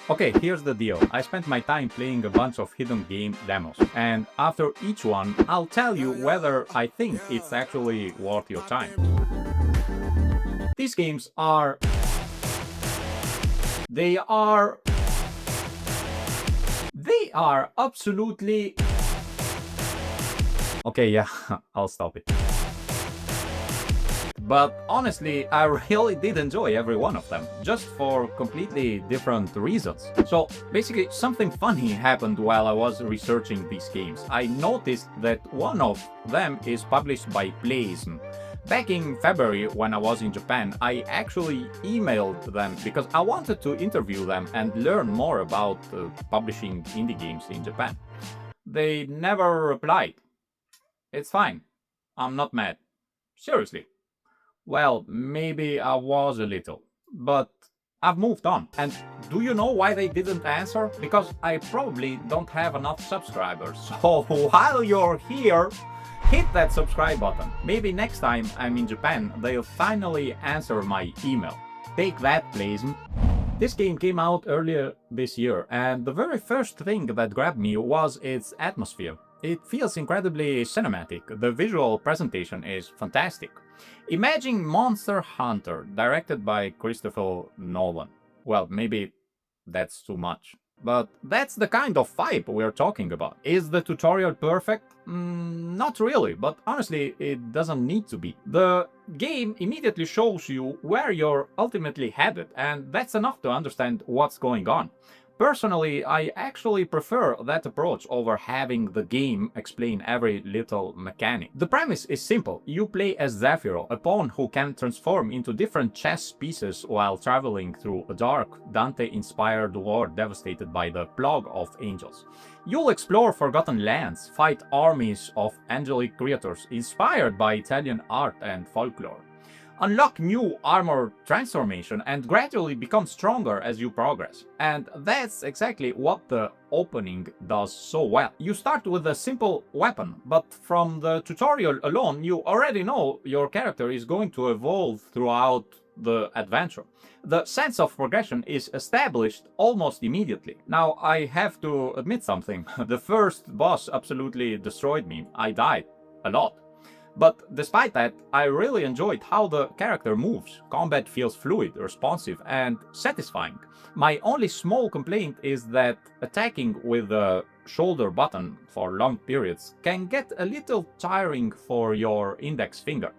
Okay, here's the deal. I spent my time playing a bunch of hidden game demos, and after each one, I'll tell you whether I think it's actually worth your time. These games are... They are absolutely... Okay, yeah, I'll stop it. But honestly, I really did enjoy every one of them, just for completely different reasons. So basically, something funny happened while I was researching these games. I noticed that one of them is published by Playism. Back in February, when I was in Japan, I actually emailed them because I wanted to interview them and learn more about publishing indie games in Japan. They never replied. It's fine. I'm not mad. Seriously. Well, maybe I was a little, but I've moved on. And do you know why they didn't answer? Because I probably don't have enough subscribers. So while you're here, hit that subscribe button. Maybe next time I'm in Japan, they'll finally answer my email. Take that, please. This game came out earlier this year, and the very first thing that grabbed me was its atmosphere. It feels incredibly cinematic. The visual presentation is fantastic. Imagine Monster Hunter, directed by Christopher Nolan. Well, maybe that's too much. But that's the kind of vibe we're talking about. Is the tutorial perfect? Not really, but honestly, it doesn't need to be. The game immediately shows you where you're ultimately headed, and that's enough to understand what's going on. Personally, I actually prefer that approach over having the game explain every little mechanic. The premise is simple. You play as Zephyro, a pawn who can transform into different chess pieces while traveling through a dark, Dante-inspired world devastated by the plague of angels. You'll explore forgotten lands, fight armies of angelic creatures inspired by Italian art and folklore, unlock new armor transformation, and gradually become stronger as you progress. And that's exactly what the opening does so well. You start with a simple weapon, but from the tutorial alone, you already know your character is going to evolve throughout the adventure. The sense of progression is established almost immediately. Now, I have to admit something. The first boss absolutely destroyed me. I died a lot. But despite that, I really enjoyed how the character moves. Combat feels fluid, responsive, and satisfying. My only small complaint is that attacking with the shoulder button for long periods can get a little tiring for your index finger.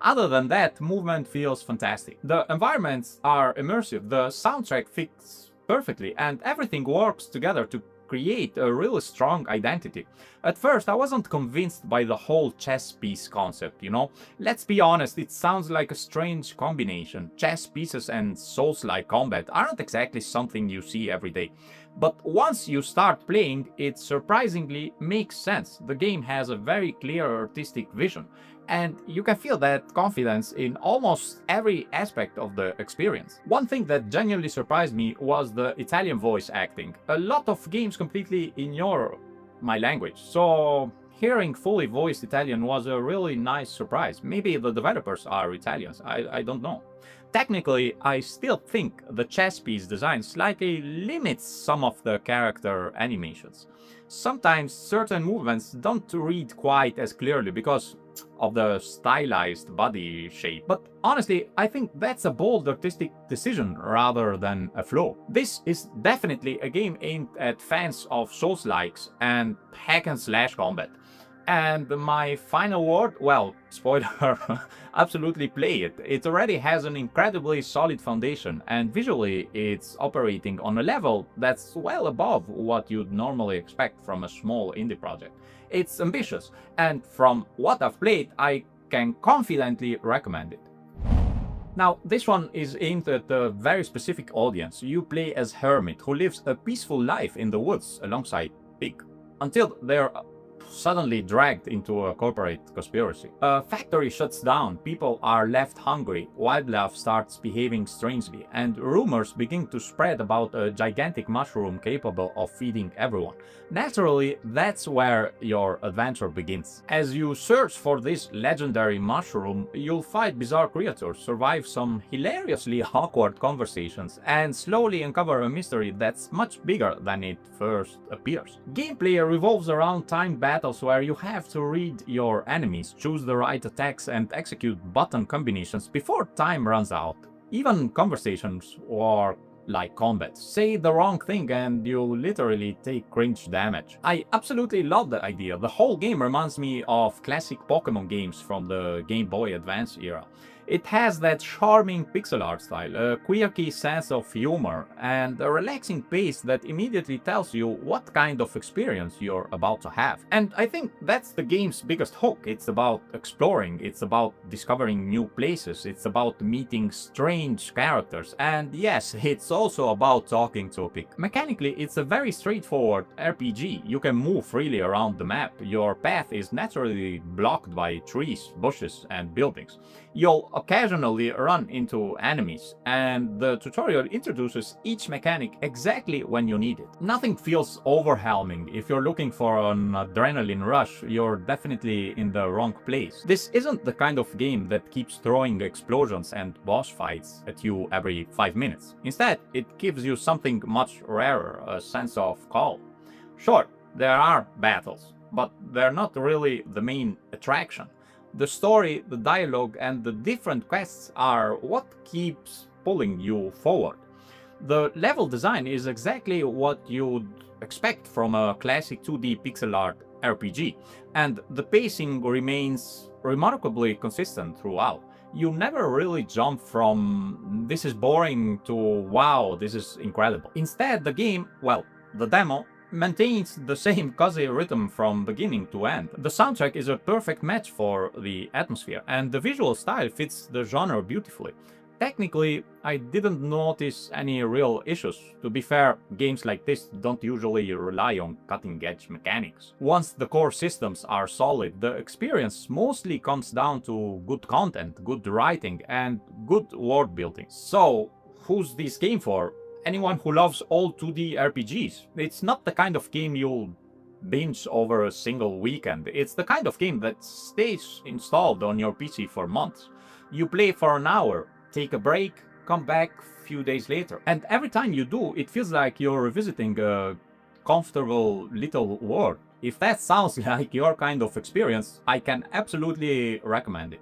Other than that, movement feels fantastic. The environments are immersive, the soundtrack fits perfectly, and everything works together to create a really strong identity. At first, I wasn't convinced by the whole chess piece concept, you know? Let's be honest, it sounds like a strange combination. Chess pieces and Souls-like combat aren't exactly something you see every day. But once you start playing, it surprisingly makes sense. The game has a very clear artistic vision, and you can feel that confidence in almost every aspect of the experience. One thing that genuinely surprised me was the Italian voice acting. A lot of games completely ignore my language, so hearing fully voiced Italian was a really nice surprise. Maybe the developers are Italians, I don't know. Technically, I still think the chess piece design slightly limits some of the character animations. Sometimes certain movements don't read quite as clearly because of the stylized body shape. But honestly, I think that's a bold artistic decision rather than a flaw. This is definitely a game aimed at fans of Souls-likes and hack and slash combat. And my final word, well, spoiler, absolutely play it. It already has an incredibly solid foundation, and visually it's operating on a level that's well above what you'd normally expect from a small indie project. It's ambitious, and from what I've played, I can confidently recommend it. Now, this one is aimed at a very specific audience. You play as Hermit, who lives a peaceful life in the woods alongside Pig, until their suddenly dragged into a corporate conspiracy. A factory shuts down, people are left hungry, wildlife starts behaving strangely, and rumors begin to spread about a gigantic mushroom capable of feeding everyone. Naturally, that's where your adventure begins. As you search for this legendary mushroom, you'll fight bizarre creatures, survive some hilariously awkward conversations, and slowly uncover a mystery that's much bigger than it first appears. Gameplay revolves around timed battles where you have to read your enemies, choose the right attacks, and execute button combinations before time runs out. Even conversations or like combat. Say the wrong thing and you literally take cringe damage. I absolutely love the idea. The whole game reminds me of classic Pokemon games from the Game Boy Advance era. It has that charming pixel art style, a quirky sense of humor, and a relaxing pace that immediately tells you what kind of experience you're about to have. And I think that's the game's biggest hook. It's about exploring, it's about discovering new places, it's about meeting strange characters, and yes, it's also about talking to a pig. Mechanically, it's a very straightforward RPG. You can move freely around the map. Your path is naturally blocked by trees, bushes, and buildings. You'll occasionally run into enemies, and the tutorial introduces each mechanic exactly when you need it. Nothing feels overwhelming. If you're looking for an adrenaline rush, you're definitely in the wrong place. This isn't the kind of game that keeps throwing explosions and boss fights at you every 5 minutes. Instead, it gives you something much rarer, a sense of calm. Sure, there are battles, but they're not really the main attraction. The story, the dialogue, and the different quests are what keeps pulling you forward. The level design is exactly what you'd expect from a classic 2D pixel art RPG, and the pacing remains remarkably consistent throughout. You never really jump from "this is boring" to "wow, this is incredible." Instead, the game, well, the demo, maintains the same cozy rhythm from beginning to end. The soundtrack is a perfect match for the atmosphere, and the visual style fits the genre beautifully. Technically, I didn't notice any real issues. To be fair, games like this don't usually rely on cutting-edge mechanics. Once the core systems are solid, the experience mostly comes down to good content, good writing, and good world building. So, who's this game for? Anyone who loves old 2D RPGs. It's not the kind of game you'll binge over a single weekend. It's the kind of game that stays installed on your PC for months. You play for an hour, take a break, come back a few days later. And every time you do, it feels like you're revisiting a comfortable little world. If that sounds like your kind of experience, I can absolutely recommend it.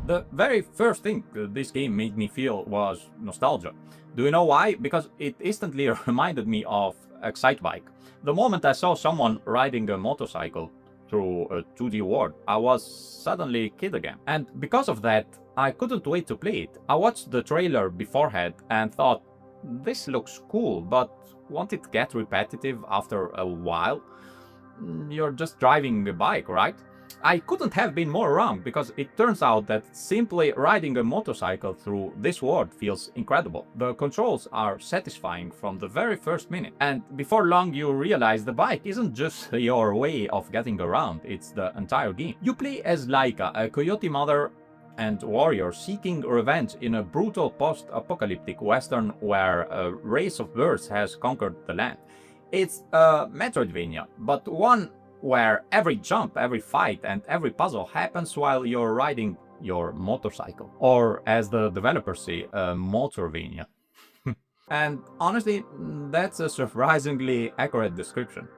The very first thing this game made me feel was nostalgia. Do you know why? Because it instantly reminded me of Excitebike. The moment I saw someone riding a motorcycle through a 2D world, I was suddenly a kid again. And because of that, I couldn't wait to play it. I watched the trailer beforehand and thought, this looks cool, but won't it get repetitive after a while? You're just driving a bike, right? I couldn't have been more wrong, because it turns out that simply riding a motorcycle through this world feels incredible. The controls are satisfying from the very first minute, and before long you realize the bike isn't just your way of getting around, it's the entire game. You play as Laika, a coyote mother and warrior seeking revenge in a brutal post-apocalyptic western where a race of birds has conquered the land. It's a Metroidvania, but one where every jump, every fight, and every puzzle happens while you're riding your motorcycle. Or, as the developers say, a Motorvania. And honestly, that's a surprisingly accurate description.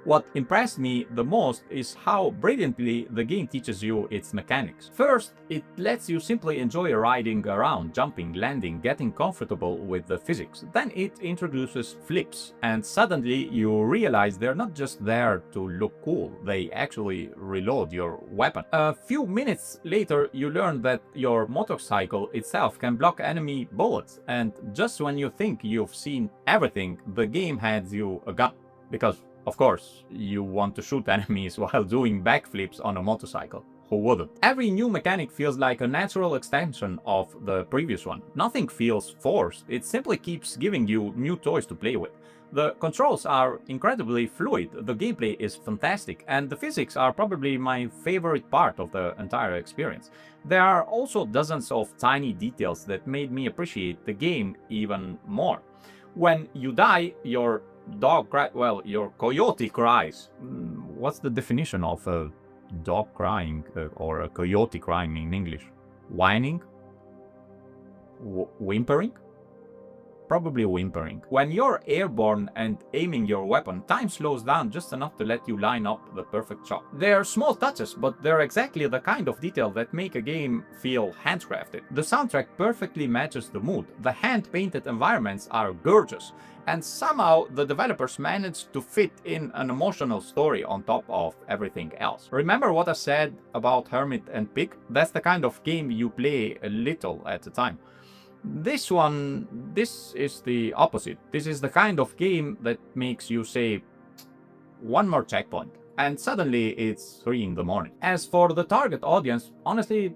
What impressed me the most is how brilliantly the game teaches you its mechanics. First, it lets you simply enjoy riding around, jumping, landing, getting comfortable with the physics. Then it introduces flips, and suddenly you realize they're not just there to look cool, they actually reload your weapon. A few minutes later, you learn that your motorcycle itself can block enemy bullets, and just when you think you've seen everything, the game hands you a gun. Because of course, you want to shoot enemies while doing backflips on a motorcycle. who wouldn't? Every new mechanic feels like a natural extension of the previous one. Nothing feels forced, it simply keeps giving you new toys to play with. The controls are incredibly fluid, the gameplay is fantastic, and the physics are probably my favorite part of the entire experience. There are also dozens of tiny details that made me appreciate the game even more. When you die, your your coyote cries. What's the definition of a dog crying or a coyote crying in English? Whining? Whimpering? Probably whimpering. When you're airborne and aiming your weapon, time slows down just enough to let you line up the perfect shot. They're small touches, but they're exactly the kind of detail that make a game feel handcrafted. The soundtrack perfectly matches the mood, the hand-painted environments are gorgeous, and somehow the developers managed to fit in an emotional story on top of everything else. Remember what I said about Hermit and Pig? That's the kind of game you play a little at a time. This is the opposite. This is the kind of game that makes you say, one more checkpoint, and suddenly it's 3 in the morning. As for the target audience, honestly,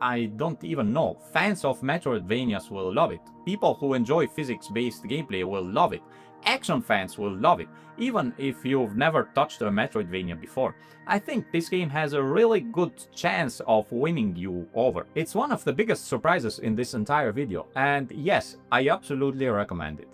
I don't even know. Fans of Metroidvanias will love it. People who enjoy physics-based gameplay will love it. Action fans will love it, even if you've never touched a Metroidvania before. I think this game has a really good chance of winning you over. It's one of the biggest surprises in this entire video, and yes, I absolutely recommend it.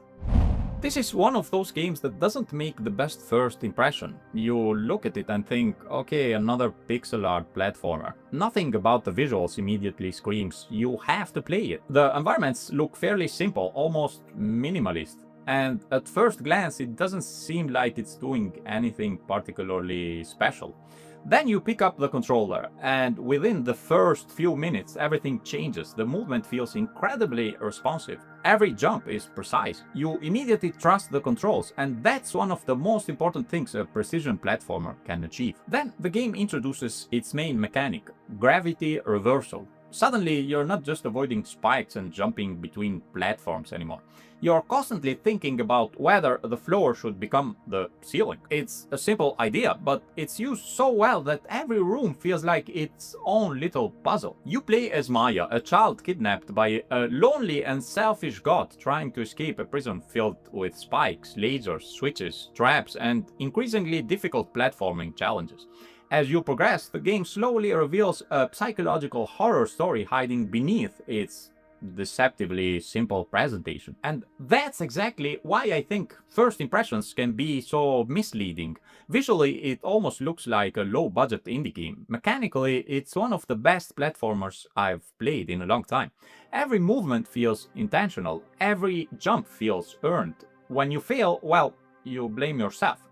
This is one of those games that doesn't make the best first impression. You look at it and think, okay, another pixel art platformer. Nothing about the visuals immediately screams, you have to play it. The environments look fairly simple, almost minimalist. And at first glance, it doesn't seem like it's doing anything particularly special. Then you pick up the controller, and within the first few minutes, everything changes. The movement feels incredibly responsive. Every jump is precise. You immediately trust the controls, and that's one of the most important things a precision platformer can achieve. Then the game introduces its main mechanic, gravity reversal. Suddenly, you're not just avoiding spikes and jumping between platforms anymore. You're constantly thinking about whether the floor should become the ceiling. It's a simple idea, but it's used so well that every room feels like its own little puzzle. You play as Maya, a child kidnapped by a lonely and selfish god trying to escape a prison filled with spikes, lasers, switches, traps, and increasingly difficult platforming challenges. As you progress, the game slowly reveals a psychological horror story hiding beneath its deceptively simple presentation. And that's exactly why I think first impressions can be so misleading. Visually, it almost looks like a low-budget indie game. Mechanically, it's one of the best platformers I've played in a long time. Every movement feels intentional, every jump feels earned. When you fail, well, you blame yourself.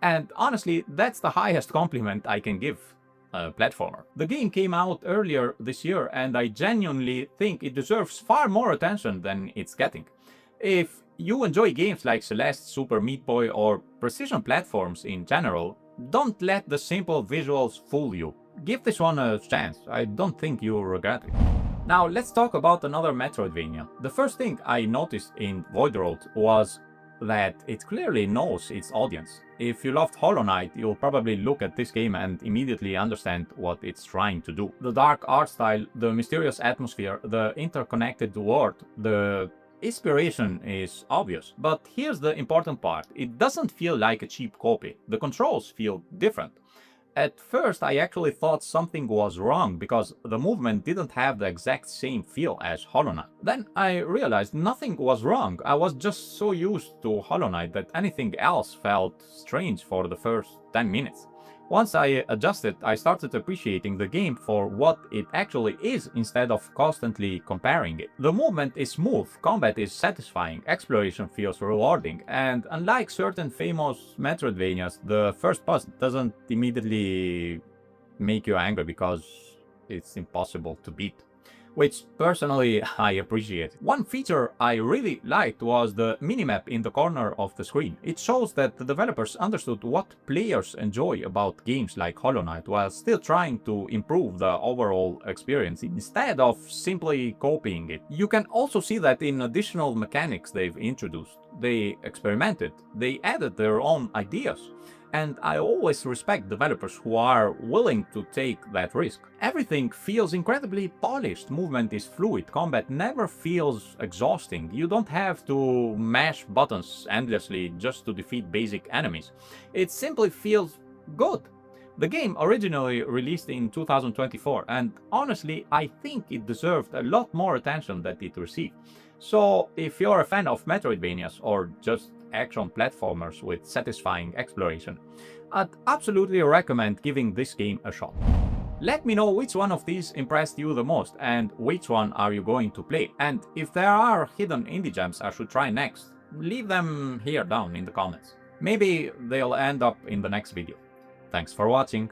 And honestly, that's the highest compliment I can give a platformer. The game came out earlier this year, and I genuinely think it deserves far more attention than it's getting. If you enjoy games like Celeste, Super Meat Boy, or precision platforms in general, don't let the simple visuals fool you. Give this one a chance, I don't think you'll regret it. Now let's talk about another Metroidvania. The first thing I noticed in Voidwrought was that it clearly knows its audience. If you loved Hollow Knight, you'll probably look at this game and immediately understand what it's trying to do. The dark art style, the mysterious atmosphere, the interconnected world, the inspiration is obvious. But here's the important part. It doesn't feel like a cheap copy. The controls feel different. At first, I actually thought something was wrong because the movement didn't have the exact same feel as Hollow Knight. Then I realized nothing was wrong. I was just so used to Hollow Knight that anything else felt strange for the first 10 minutes. Once I adjusted, I started appreciating the game for what it actually is instead of constantly comparing it. The movement is smooth, combat is satisfying, exploration feels rewarding, and unlike certain famous Metroidvanias, the first boss doesn't immediately make you angry because it's impossible to beat, which personally I appreciate. One feature I really liked was the minimap in the corner of the screen. It shows that the developers understood what players enjoy about games like Hollow Knight while still trying to improve the overall experience instead of simply copying it. You can also see that in additional mechanics they've introduced. They experimented, they added their own ideas. and I always respect developers who are willing to take that risk. Everything feels incredibly polished, movement is fluid, combat never feels exhausting, you don't have to mash buttons endlessly just to defeat basic enemies. It simply feels good. The game originally released in 2024, and honestly, I think it deserved a lot more attention than it received. So, if you're a fan of Metroidvanias or just action platformers with satisfying exploration, I'd absolutely recommend giving this game a shot. Let me know which one of these impressed you the most and which one are you going to play. And if there are hidden indie gems I should try next, leave them here down in the comments. Maybe they'll end up in the next video. Thanks for watching.